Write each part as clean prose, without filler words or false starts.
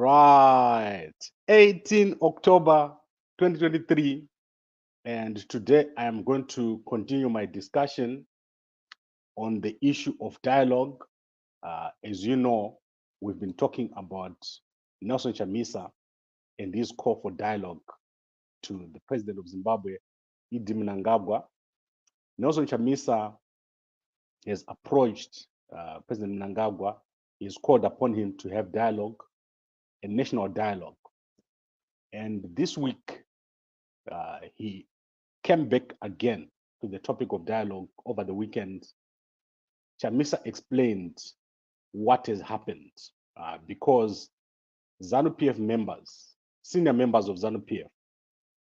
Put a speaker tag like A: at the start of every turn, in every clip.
A: right. 18 October 2023. And today I am going to continue my discussion on the issue of dialogue. As you know, we've been talking about Nelson Chamisa and his call for dialogue to the president of Zimbabwe, Idi Mnangagwa. Nelson Chamisa has approached President Mnangagwa. He has called upon him to have dialogue, a national dialogue. And this week, he came back again to the topic of dialogue over the weekend. Chamisa explained what has happened because ZANU-PF members, senior members of ZANU-PF,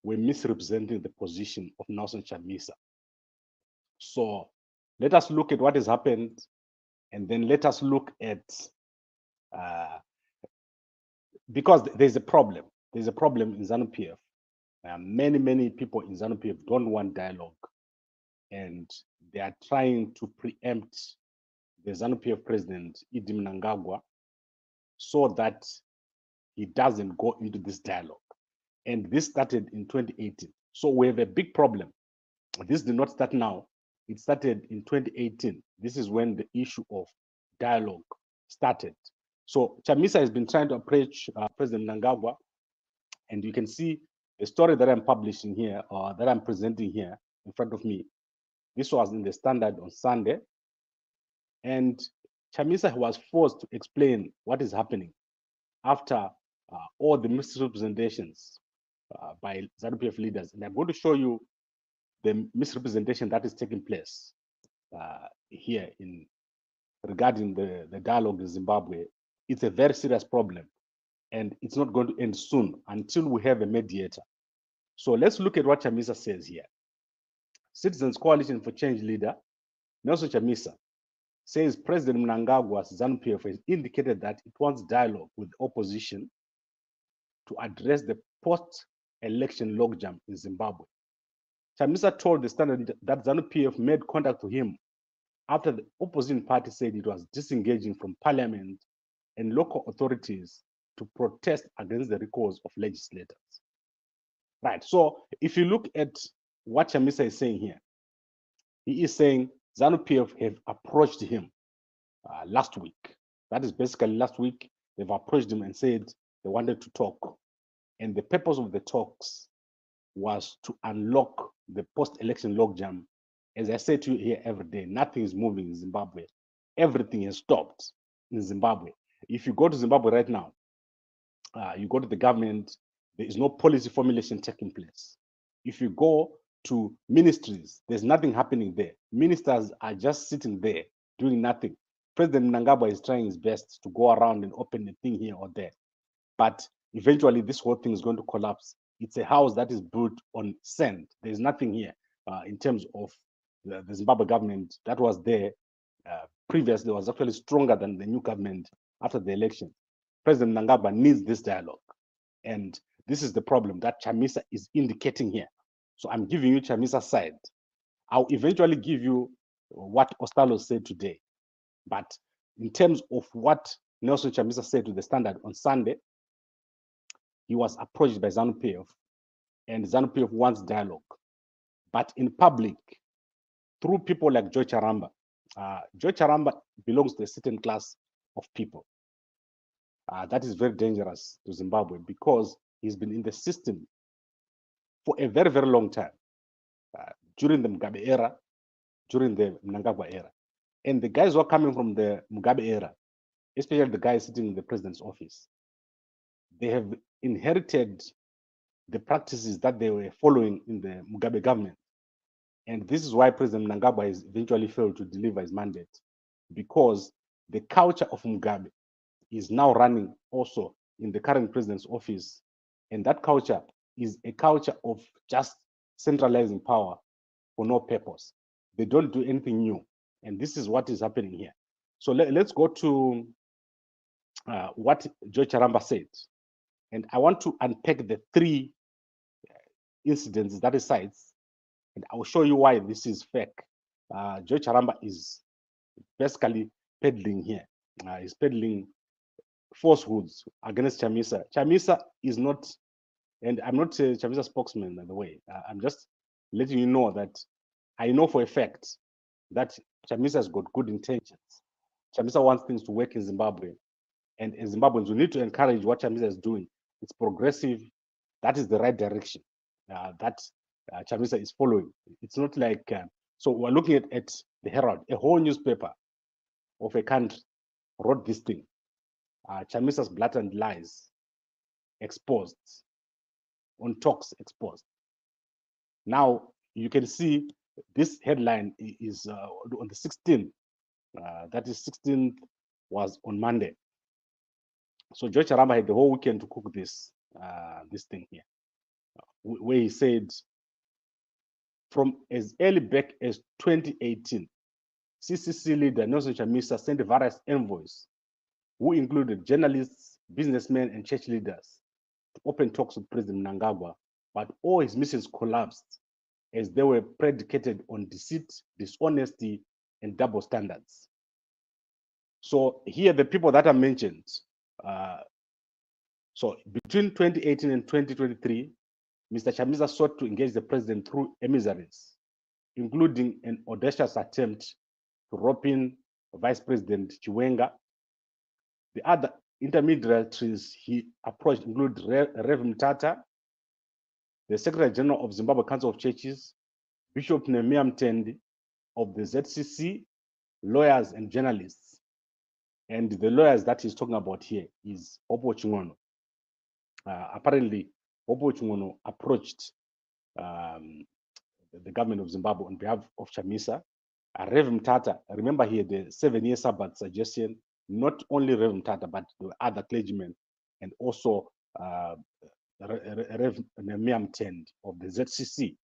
A: were misrepresenting the position of Nelson Chamisa. So let us look at what has happened, and then let us look at, because there's a problem. There's a problem in ZANU-PF. Many people in ZANU-PF don't want dialogue, and they are trying to preempt the ZANU-PF president, Idi Mnangagwa, so that he doesn't go into this dialogue. And this started in 2018. So we have a big problem. This did not start now. It started in 2018. This is when the issue of dialogue started. So Chamisa has been trying to approach President Mnangagwa, and you can see the story that I'm publishing here, or that I'm presenting here in front of me. This was in the Standard on Sunday. And Chamisa was forced to explain what is happening after all the misrepresentations by ZANU-PF leaders. And I'm going to show you the misrepresentation that is taking place here regarding the dialogue in Zimbabwe. It's a very serious problem, and it's not going to end soon until we have a mediator. So let's look at what Chamisa says here. Citizens Coalition for Change leader Nelson Chamisa says President Mnangagwa's ZANU-PF has indicated that it wants dialogue with the opposition to address the post-election logjam in Zimbabwe. Chamisa told the Standard that ZANU-PF made contact to him after the opposition party said it was disengaging from parliament and local authorities to protest against the recalls of legislators. Right, so if you look at what Chamisa is saying here, he is saying ZANU-PF have approached him last week. That is basically last week, they've approached him and said they wanted to talk. And the purpose of the talks was to unlock the post-election logjam. As I say to you here every day, nothing is moving in Zimbabwe. Everything has stopped in Zimbabwe. If you go to Zimbabwe right now, you go to the government, there is no policy formulation taking place. If you go to ministries, there's nothing happening there. Ministers are just sitting there doing nothing. President Mnangagwa is trying his best to go around and open a thing here or there. But eventually, this whole thing is going to collapse. It's a house that is built on sand. There's nothing here in terms of the Zimbabwe government that was there previously was actually stronger than the new government after the election. President Mnangagwa needs this dialogue. And this is the problem that Chamisa is indicating here. So I'm giving you Chamisa's side. I'll eventually give you what Ostalo said today. But in terms of what Nelson Chamisa said to the Standard on Sunday, he was approached by ZANU-PF, and ZANU-PF wants dialogue. But in public, through people like Joe Charamba, Joe Charamba belongs to a certain class of people. That is very dangerous to Zimbabwe because he's been in the system for a very, very long time, during the Mugabe era, during the Mnangagwa era. And the guys who are coming from the Mugabe era, especially the guys sitting in the president's office, they have inherited the practices that they were following in the Mugabe government. And this is why President Mnangagwa has eventually failed to deliver his mandate, because the culture of Mugabe is now running also in the current president's office. And that culture is a culture of just centralizing power for no purpose. They don't do anything new. And this is what is happening here. So let's go to what Joe Charamba said. And I want to unpack the three incidents that he cites, and I will show you why this is fake. Joe Charamba is basically peddling here. He's peddling falsehoods against Chamisa. Chamisa is not, and I'm not a Chamisa spokesman, by the way. I'm just letting you know that I know for a fact that Chamisa has got good intentions. Chamisa wants things to work in Zimbabwe. And as Zimbabweans, we need to encourage what Chamisa is doing. It's progressive. That is the right direction that Chamisa is following. It's not like, so we're looking at the Herald, a whole newspaper of a country wrote this thing. Chamisa's blatant lies exposed, on talks exposed. Now, you can see this headline is on the 16th. That is 16th was on Monday. So George Charamba had the whole weekend to cook this thing here, where he said, from as early back as 2018, CCC leader Nelson Chamisa sent various envoys, who included journalists, businessmen, and church leaders, to open talks with President Mnangagwa, but all his missions collapsed as they were predicated on deceit, dishonesty, and double standards. So here, the people that are mentioned, so between 2018 and 2023, Mr. Chamisa sought to engage the president through emissaries, including an audacious attempt to rope in Vice President Chiwenga. The other intermediaries he approached include Rev Mtata, the Secretary General of Zimbabwe Council of Churches, Bishop Nehemiah Mtendi of the ZCC, lawyers and journalists. And the lawyers that he's talking about here is Opo Chingono. Apparently, Opo Chingono approached the government of Zimbabwe on behalf of Chamisa. Rev Mtata, remember here the 7-year Sabbath suggestion, not only Rev Mtata, but the other clergymen, and also Rev Nehemiah Mtendi of the ZCC.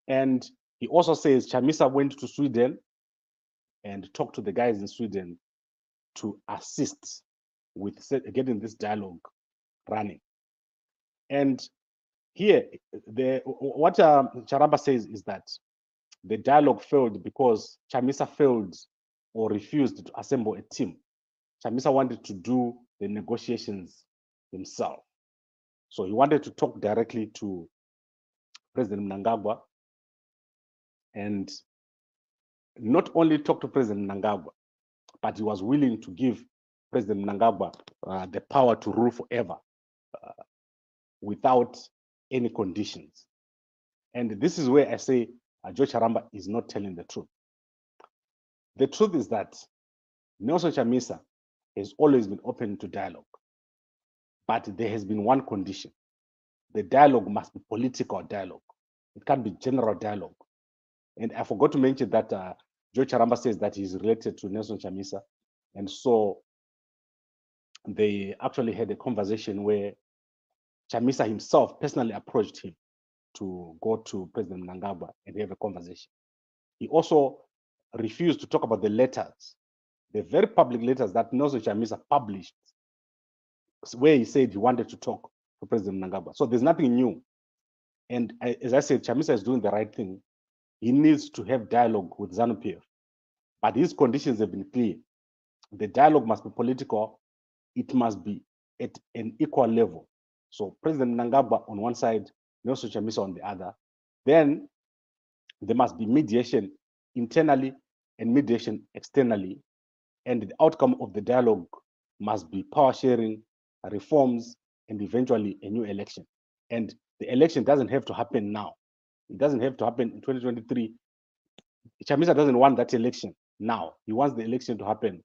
A: And he also says Chamisa went to Sweden and talked to the guys in Sweden to assist with getting this dialogue running. And here, what Charamba says is that the dialogue failed because Chamisa failed or refused to assemble a team. Chamisa wanted to do the negotiations himself. So he wanted to talk directly to President Mnangagwa, and not only talk to President Mnangagwa, but he was willing to give President Mnangagwa the power to rule forever without any conditions. And this is where I say George Charamba is not telling the truth. The truth is that Nelson Chamisa has always been open to dialogue, but there has been one condition. The dialogue must be political dialogue. It can't be general dialogue. And I forgot to mention that George Charamba says that he's related to Nelson Chamisa. And so they actually had a conversation where Chamisa himself personally approached him to go to President Mnangagwa and have a conversation. He also refused to talk about the letters, the very public letters that Nelson Chamisa published, where he said he wanted to talk to President Mnangagwa. So there's nothing new. And as I said, Chamisa is doing the right thing. He needs to have dialogue with ZANU-PF. But his conditions have been clear. The dialogue must be political. It must be at an equal level. So President Mnangagwa on one side, Nelson Chamisa on the other. Then there must be mediation internally and mediation externally. And the outcome of the dialogue must be power sharing, reforms, and eventually a new election. And the election doesn't have to happen now. It doesn't have to happen in 2023. Chamisa doesn't want that election now. He wants the election to happen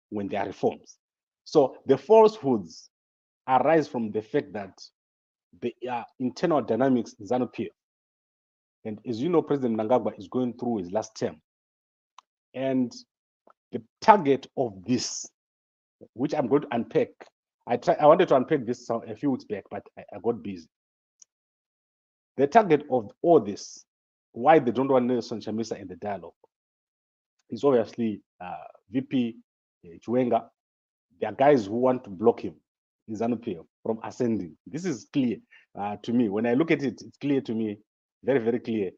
A: when there are reforms. So the falsehoods arise from the fact that the internal dynamics in ZANU-PF. And as you know, President Mnangagwa is going through his last term. And the target of this, which I'm going to unpack, I wanted to unpack this a few weeks back, but I got busy. The target of all this, why they don't want Nelson Chamisa in the dialogue, is obviously VP Chiwenga. There are guys who want to block him in ZANU-PF from ascending. This is clear to me. When I look at it, it's clear to me, very, very clear.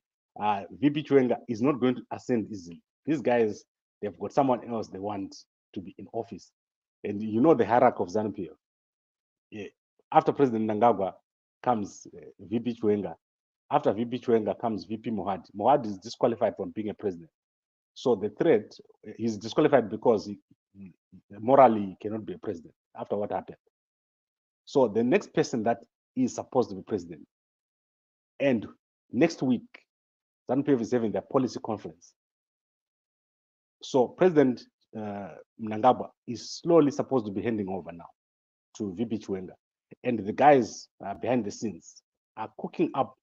A: VP Chiwenga is not going to ascend easily. These guys, they've got someone else they want to be in office. And you know the hierarchy of ZANU-PF. Yeah. After President Mnangagwa comes VP Chwenga. After VP Chwenga comes VP Mohad. Mohad is disqualified from being a president. So the threat, he's disqualified because morally he cannot be a president after what happened. So the next person that is supposed to be president, and next week, ZANU-PF is having their policy conference. So President Mnangagwa is slowly supposed to be handing over now to VP Chwenga. And the guys behind the scenes are cooking up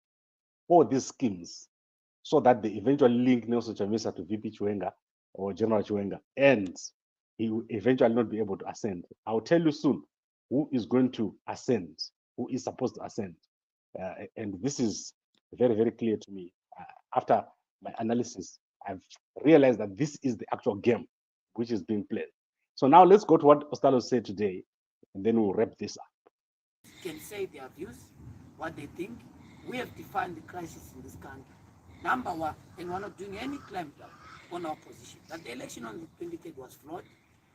A: all these schemes so that they eventually link Nelson Chamisa to VP Chwenga or General Chwenga, and he will eventually not be able to ascend. I'll tell you soon who is going to ascend, who is supposed to ascend. And this is very, very clear to me. After my analysis, I've realized that this is the actual game which is being played. So now let's go to what Ostalo said today, and then we'll wrap this up.
B: Can say their views, what they think. We have defined the crisis in this country. Number one, and we're not doing any clampdown on our position, that the election on the 23rd was flawed,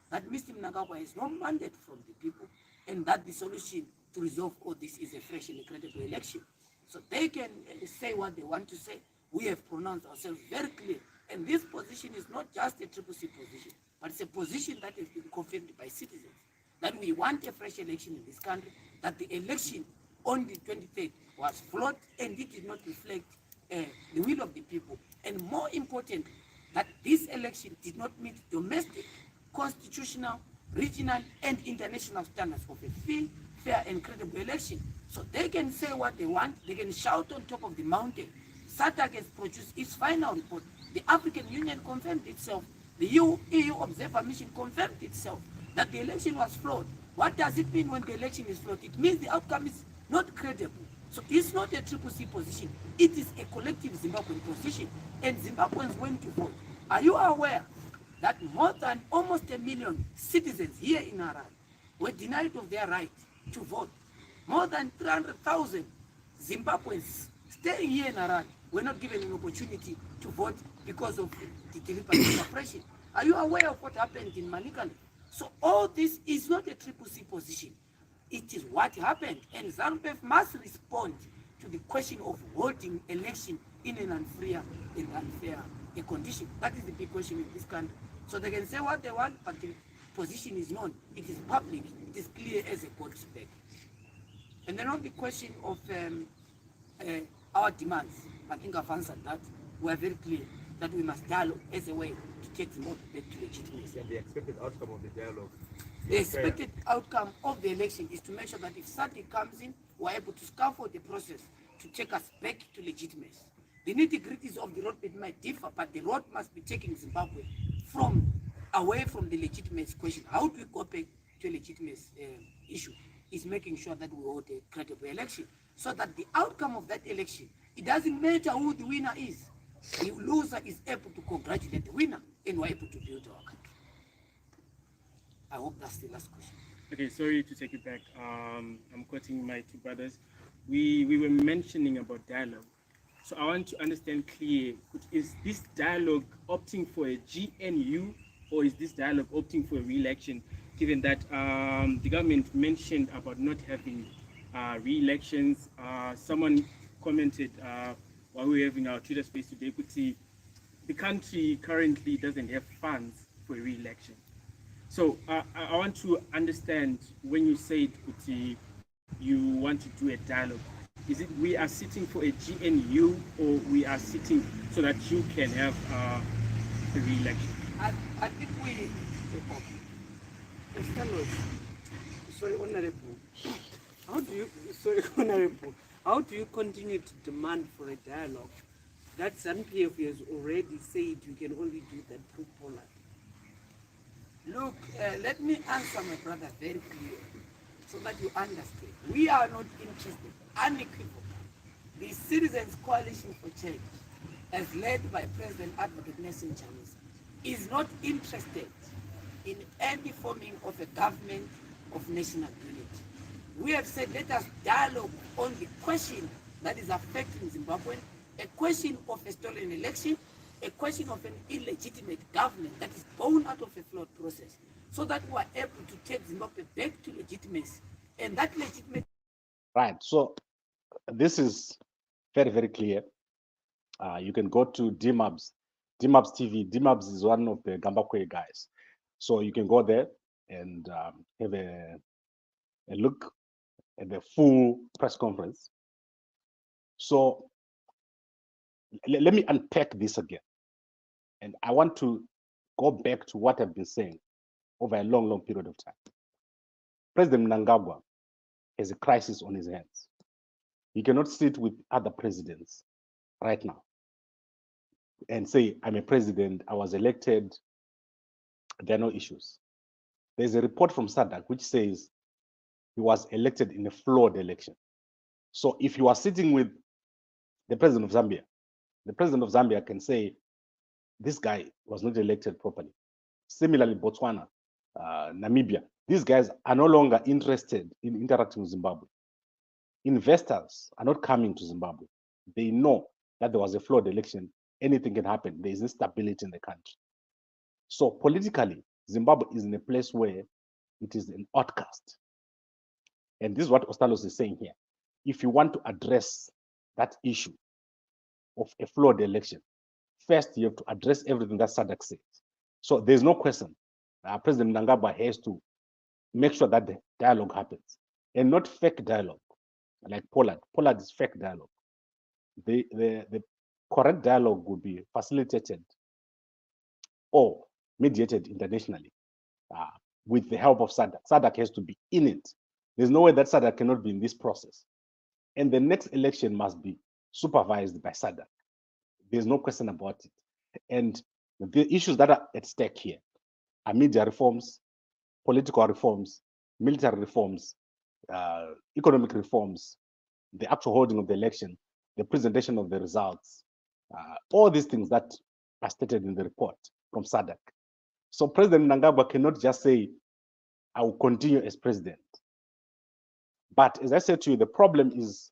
B: that Mr. Mnangagwa has no mandate from the people, and that the solution to resolve all this is a fresh and credible election. So they can say what they want to say. We have pronounced ourselves very clear. And this position is not just a triple C position, but it's a position that has been confirmed by citizens, that we want a fresh election in this country, that the election on the 23rd was flawed and it did not reflect the will of the people. And more important, that this election did not meet domestic, constitutional, regional, and international standards of a free, fair, and credible election. So they can say what they want, they can shout on top of the mountain. SADC has produced its final report. The African Union confirmed itself. The EU Observer Mission confirmed itself that the election was flawed. What does it mean when the election is flawed? It means the outcome is not credible. So it's not a triple C position. It is a collective Zimbabwean position. And Zimbabweans went to vote. Are you aware that more than almost 1 million citizens here in Harare were denied of their right to vote? More than 300,000 Zimbabweans staying here in Harare were not given an opportunity to vote because of the deliberate suppression. Are you aware of what happened in Malikale? So all this is not a triple C position. It is what happened, and ZANU-PF must respond to the question of holding election in an unfair condition. That is the big question in this country. So they can say what they want, but the position is known. It is public. It is clear as a God's spec. And then on the question of our demands, I think I've answered that. We are very clear that we must dialogue as a way to take the vote back to legitimacy.
C: And the expected outcome of the dialogue.
B: The expected outcome of the election is to make sure that if SADC comes in, we're able to scaffold the process to take us back to legitimacy. The nitty-gritties of the road might differ, but the road must be taking Zimbabwe away from the legitimacy question. How do we go back to a legitimacy issue? Is making sure that we hold a credible election, so that the outcome of that election, it doesn't matter who the winner is. The loser is able to congratulate the winner, and we're able to build our country. I hope that's the last question.
D: Okay, sorry to take it back. I'm quoting my two brothers. We were mentioning about dialogue. So I want to understand clear, is this dialogue opting for a GNU, or is this dialogue opting for a re-election, given that the government mentioned about not having re-elections? Someone commented while we were having our Twitter space today, the country currently doesn't have funds for a re-election. So I want to understand, when you said you want to do a dialogue, is it we are sitting for a GNU, or we are sitting so that you can have a re-election?
B: I think we... Sorry, Honorable. How do you continue to demand for a dialogue that ZANU-PF has already said you can only do that through Poland? Look, let me answer my brother very clearly so that you understand. We are not interested, unequivocally. The Citizens Coalition for Change, as led by President Advocate Nelson Chamisa, is not interested in any forming of a government of national unity. We have said, let us dialogue on the question that is affecting Zimbabwe, a question of a stolen election, a question of an illegitimate government that is born out of a flawed process. so that we are able to take Zimbabwe back to legitimacy. And that legitimacy.
A: Right. So this is very, very clear. You can go to DMABS TV. DMABS is one of the Gambakwe guys. So you can go there and have a look at the full press conference. So let me unpack this again. And I want to go back to what I've been saying over a long, long period of time. President Mnangagwa has a crisis on his hands. He cannot sit with other presidents right now and say, I'm a president, I was elected, there are no issues. There's a report from SADC which says he was elected in a flawed election. So if you are sitting with the president of Zambia, the president of Zambia can say, this guy was not elected properly. Similarly, Botswana, Namibia, these guys are no longer interested in interacting with Zimbabwe. Investors are not coming to Zimbabwe. They know that there was a flawed election. Anything can happen. There is instability in the country. So politically, Zimbabwe is in a place where it is an outcast. And this is what Ostalos is saying here. If you want to address that issue of a flawed election, first you have to address everything that SADC says. So there's no question. President Mnangagwa has to make sure that the dialogue happens and not fake dialogue like Pollard. Pollard is fake dialogue. The correct dialogue will be facilitated or mediated internationally with the help of SADC. SADC has to be in it. There's no way that SADC cannot be in this process. And the next election must be supervised by SADC. There's no question about it. And the issues that are at stake here are media reforms, political reforms, military reforms, economic reforms, the actual holding of the election, the presentation of the results, all these things that are stated in the report from SADC. So President Mnangagwa cannot just say, I will continue as president. But as I said to you, the problem is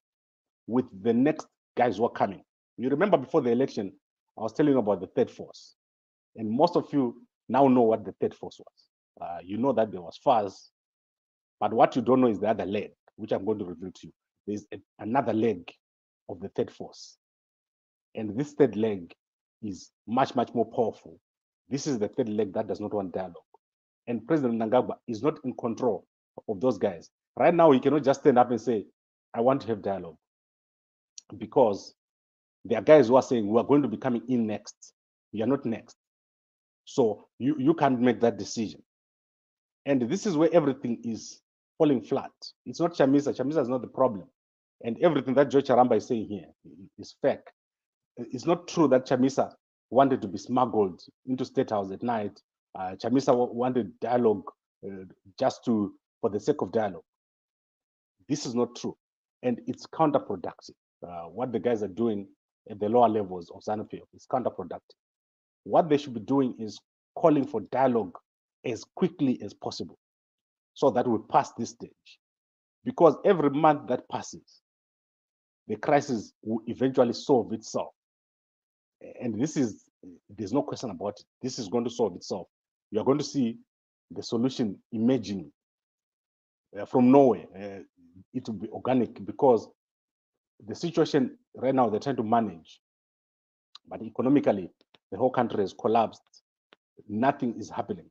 A: with the next guys who are coming. You remember before the election, I was telling you about the third force. And most of you now know what the third force was. You know that there was FAS, but what you don't know is the other leg, which I'm going to reveal to you. There's another leg of the third force. And this third leg is much, much more powerful. This is the third leg that does not want dialogue. And President Mnangagwa is not in control of those guys. Right now, he cannot just stand up and say, I want to have dialogue. Because there are guys who are saying, we are going to be coming in next. We are not next. So you can't make that decision. And this is where everything is falling flat. It's not Chamisa. Chamisa is not the problem. And everything that George Charamba is saying here is fake. It's not true that Chamisa wanted to be smuggled into State House at night. Chamisa wanted dialogue just for the sake of dialogue. This is not true. And it's counterproductive. What the guys are doing at the lower levels of ZANU-PF is counterproductive. What they should be doing is calling for dialogue as quickly as possible so that we pass this stage. Because every month that passes, the crisis will eventually solve itself. And there's no question about it. This is going to solve itself. You're going to see the solution emerging from nowhere. It will be organic because the situation right now they're trying to manage, but economically, the whole country has collapsed. Nothing is happening.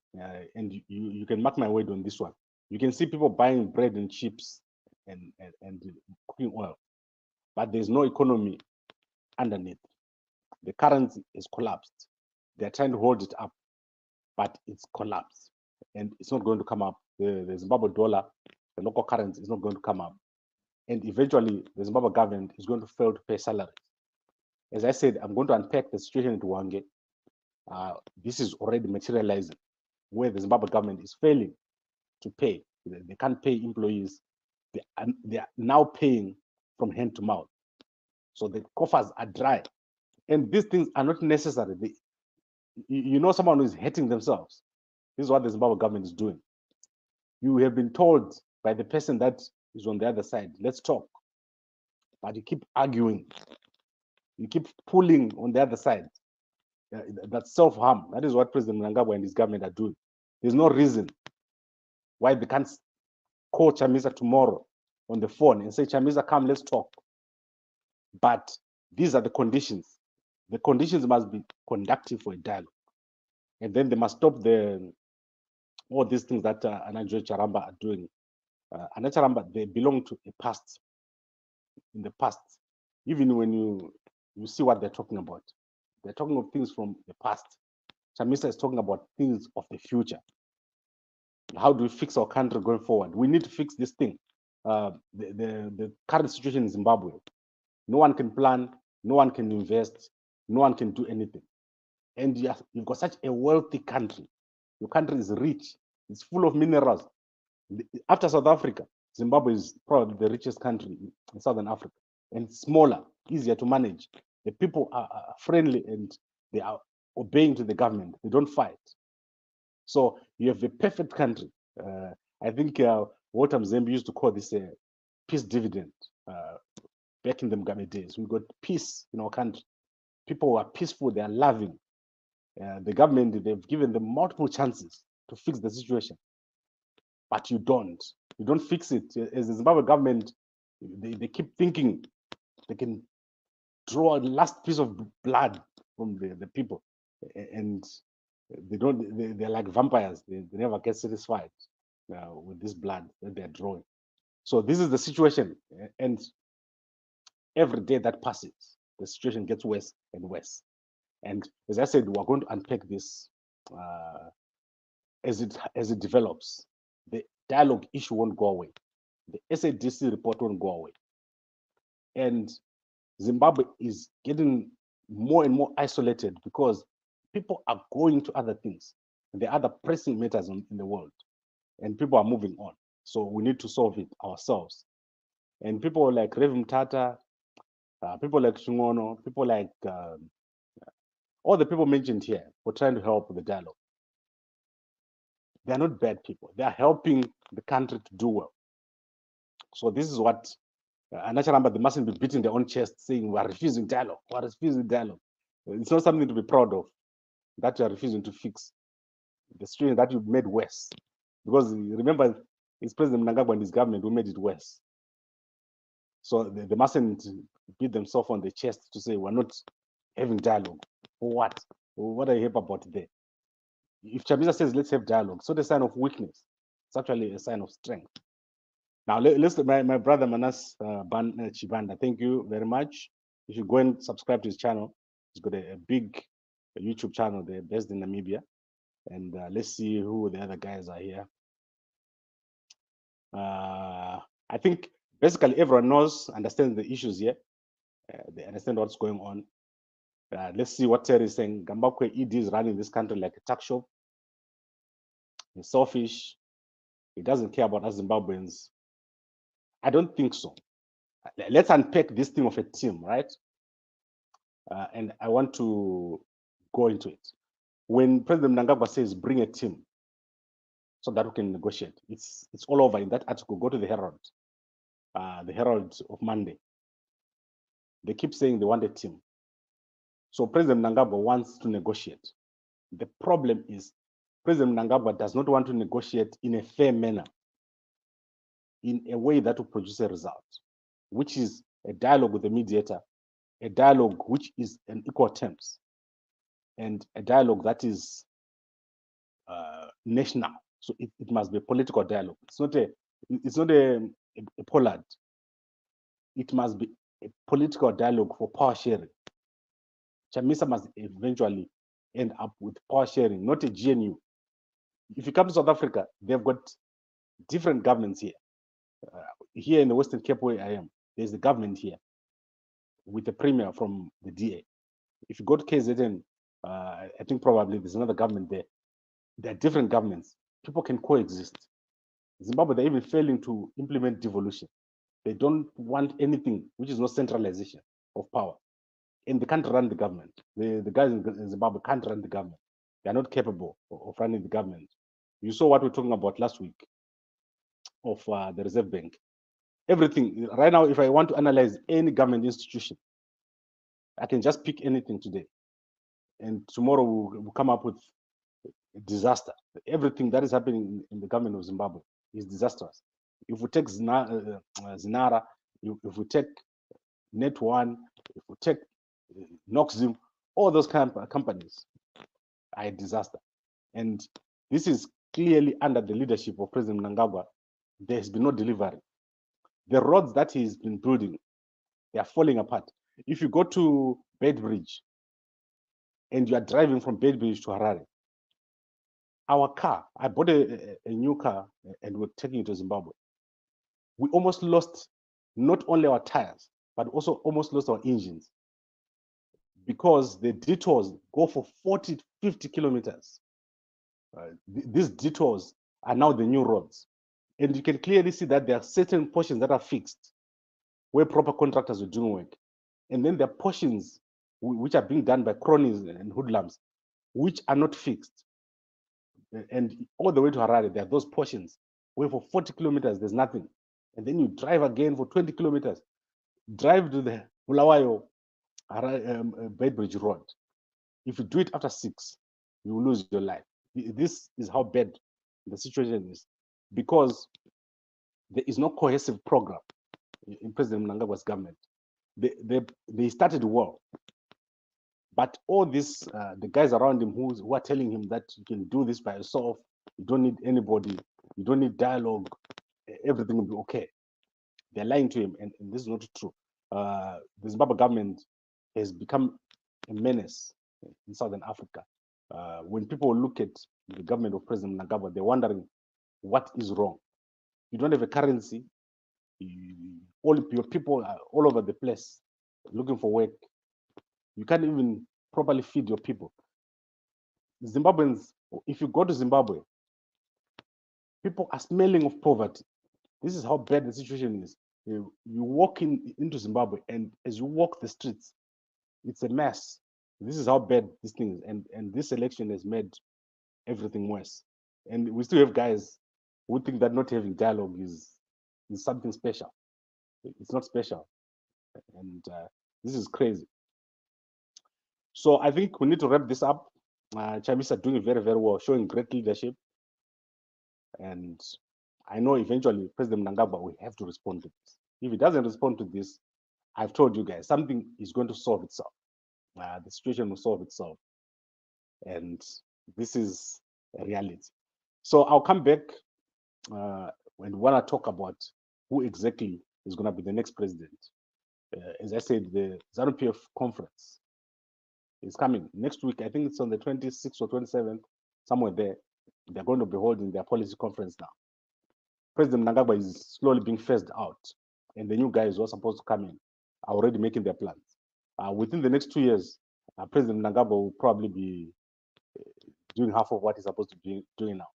A: And you can mark my word on this one. You can see people buying bread and chips and cooking oil, but there's no economy underneath. The currency is collapsed. They're trying to hold it up, but it's collapsed and it's not going to come up. The Zimbabwe dollar, the local currency is not going to come up. And eventually the Zimbabwe government is going to fail to pay salaries. As I said, I'm going to unpack the situation in Rwanda. This is already materializing where the Zimbabwe government is failing to pay. They can't pay employees. They are now paying from hand to mouth. So the coffers are dry. And these things are not necessary. You know someone who is hurting themselves. This is what the Zimbabwe government is doing. You have been told by the person that is on the other side, let's talk. But you keep arguing. You keep pulling on the other side. That's self-harm. That is what President Mnangagwa and his government are doing. There's no reason why they can't call Chamisa tomorrow on the phone and say, Chamisa, come, let's talk. But these are the conditions. The conditions must be conductive for a dialogue. And then they must stop all these things that Anajo Charamba are doing. Anacharamba, they belong to a past. In the past, even when you see what they're talking about, they're talking of things from the past. Chamisa is talking about things of the future. How do we fix our country going forward? We need to fix this thing. The current situation in Zimbabwe, no one can plan, no one can invest, no one can do anything. And you've got such a wealthy country. Your country is rich, it's full of minerals. After South Africa, Zimbabwe is probably the richest country in Southern Africa, and smaller, easier to manage. The people are friendly and they are obeying to the government. They don't fight. So you have a perfect country. I think Walter Mzembe used to call this a peace dividend back in the Mugabe days. We got peace in our country. People are peaceful, they are loving. The government, they've given them multiple chances to fix the situation, but you don't fix it. As the Zimbabwe government, they keep thinking they can draw a last piece of blood from the people, and they're like vampires. They never get satisfied with this blood that they're drawing. So this is the situation, and every day that passes, the situation gets worse and worse. And as I said, we're going to unpack this as it develops. The dialogue issue won't go away. The SADC report won't go away. And Zimbabwe is getting more and more isolated because people are going to other things. There are other pressing matters in the world, and people are moving on. So we need to solve it ourselves. And people like Revim Tata, people like Shingono, people like all the people mentioned here for trying to help with the dialogue. They're not bad people. They are helping the country to do well. So this is what Anacharamba, they mustn't be beating their own chest saying we are refusing dialogue, we are refusing dialogue. It's not something to be proud of that you are refusing to fix the situation that you've made worse. Because remember, it's President Mnangagwa and his government who made it worse. So they mustn't beat themselves on the chest to say we're not having dialogue. For what? What are you happy about there? If Chamisa says let's have dialogue, it's not a sign of weakness. It's actually a sign of strength. Now, let's my brother Manas Chibanda, thank you very much. You should go and subscribe to his channel. He's got a big YouTube channel there based in Namibia. And let's see who the other guys are here. I think basically everyone understands the issues here. They understand what's going on. Let's see what Terry is saying. Gambakwe ED is running this country like a tuck shop. He's selfish. He doesn't care about us Zimbabweans. I don't think so. Let's unpack this thing of a team, right? And I want to go into it. When President Mnangagwa says bring a team so that we can negotiate, it's all over in that article. Go to the Herald of Monday. They keep saying they want a team. So President Mnangagwa wants to negotiate. The problem is President Mnangagwa does not want to negotiate in a fair manner, in a way that will produce a result, which is a dialogue with the mediator, a dialogue which is in equal terms, and a dialogue that is national. So it must be a political dialogue. It's not a Pollard. It must be a political dialogue for power sharing. Chamisa must eventually end up with power sharing, not a GNU. If you come to South Africa, they've got different governments here. Here in the Western Cape where I am, there's the government here with a premier from the DA. If you go to KZN, I think probably there's another government there. There are different governments. People can coexist. Zimbabwe, they're even failing to implement devolution. They don't want anything which is not centralization of power. And they can't run the government. The guys in Zimbabwe can't run the government. They're not capable of running the government. You saw what we were talking about last week of the Reserve Bank. Everything, right now, if I want to analyze any government institution, I can just pick anything today. And tomorrow we'll come up with disaster. Everything that is happening in the government of Zimbabwe is disastrous. If we take Zinara, if we take Net One, if we take Noxim, all those companies are a disaster. And this is clearly under the leadership of President Mnangagwa. There has been no delivery. The roads that he's been building, they are falling apart. If you go to Bedbridge and you are driving from Bedbridge to Harare, our car, I bought a new car and we're taking it to Zimbabwe. We almost lost not only our tires, but also almost lost our engines because the detours go for 40, 50 kilometers. These detours are now the new roads. And you can clearly see that there are certain portions that are fixed where proper contractors are doing work. And then there are portions which are being done by cronies and hoodlums, which are not fixed. And all the way to Harare, there are those portions where for 40 kilometers, there's nothing. And then you drive again for 20 kilometers, drive to the Bulawayo Bedbridge Road. If you do it after 6, you will lose your life. This is how bad the situation is, because there is no cohesive program in President Mnangagwa's government. They started well, but all this, the guys around him who are telling him that you can do this by yourself, you don't need anybody, you don't need dialogue, everything will be okay. They're lying to him, and this is not true. The Zimbabwe government has become a menace in Southern Africa. When people look at the government of President Mnangagwa, they're wondering what is wrong. You don't have a currency. All your people are all over the place looking for work. You can't even properly feed your people. Zimbabweans, if you go to Zimbabwe, people are smelling of poverty. This is how bad the situation is. You walk into Zimbabwe, and as you walk the streets, it's a mess. This is how bad this thing is. And this election has made everything worse. And we still have guys who think that not having dialogue is something special. It's not special. And this is crazy. So I think we need to wrap this up. Chamisa doing very, very well, showing great leadership. And I know eventually President Mnangagwa will have to respond to this. If he doesn't respond to this, I've told you guys, something is going to solve itself. The situation will solve itself. And this is a reality. So I'll come back when we want to talk about who exactly is going to be the next president. As I said, the ZANU-PF conference is coming next week. I think it's on the 26th or 27th, somewhere there. They're going to be holding their policy conference now. President Mnangagwa is slowly being phased out, and the new guys who are supposed to come in are already making their plans. Within the next 2 years, President Mnangagwa will probably be doing half of what he's supposed to be doing now.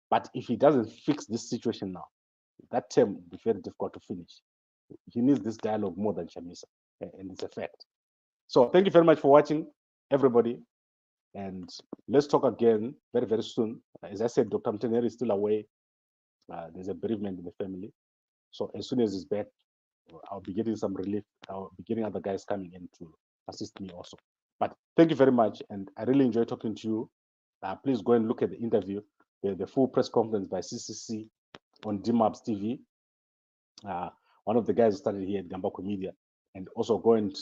A: But if he doesn't fix this situation now, that term will be very difficult to finish. He needs this dialogue more than Chamisa, and it's a fact. So thank you very much for watching, everybody. And let's talk again very, very soon. As I said, Dr. Mteneri is still away. There's a bereavement in the family. So as soon as he's back, I'll be getting some relief. I'll be getting other guys coming in to assist me also. But thank you very much. And I really enjoy talking to you. Please go and look at the interview, the full press conference by CCC on DMABS TV. One of the guys started here at Gambako Media. And also go and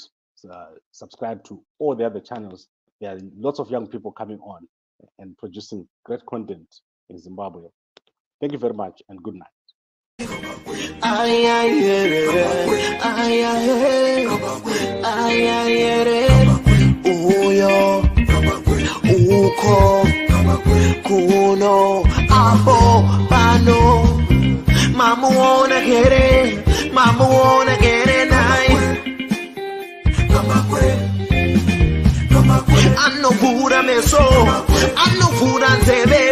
A: subscribe to all the other channels. There are lots of young people coming on and producing great content in Zimbabwe. Thank you very much and good night.
E: Uyo uko kuno apo pano mamuona kere nai anokura meso anokura nzeve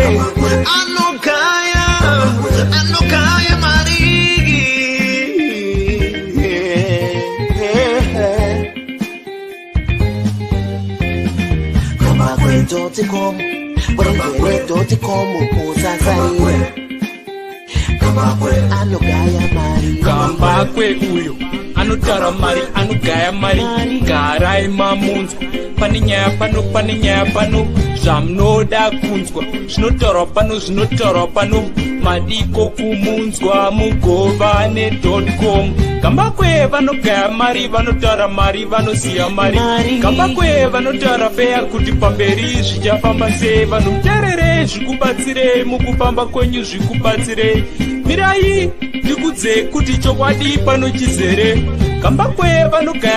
E: anokaya marigi kama kwetu tikomo kwetu tikomo usasai kama kwe anokaya marigi
F: kamba kwe uyo anotara mari anogaya mari garai mamunzo pane nyaya pano zvamunoda kunzwa zvinotaurwa pano madiko kumunzwa mugovane.com gambakwe vanogaya mari vanotaura mari vanosiya mari gambakwe vanotaura feya kuti pamberi zvichafamba sei vanhuterere zvikubatsirei mukufamba kwenyu zvikubatsirei mirai ndikudze kuti chokwadi pano chizere gambakwe vanogaya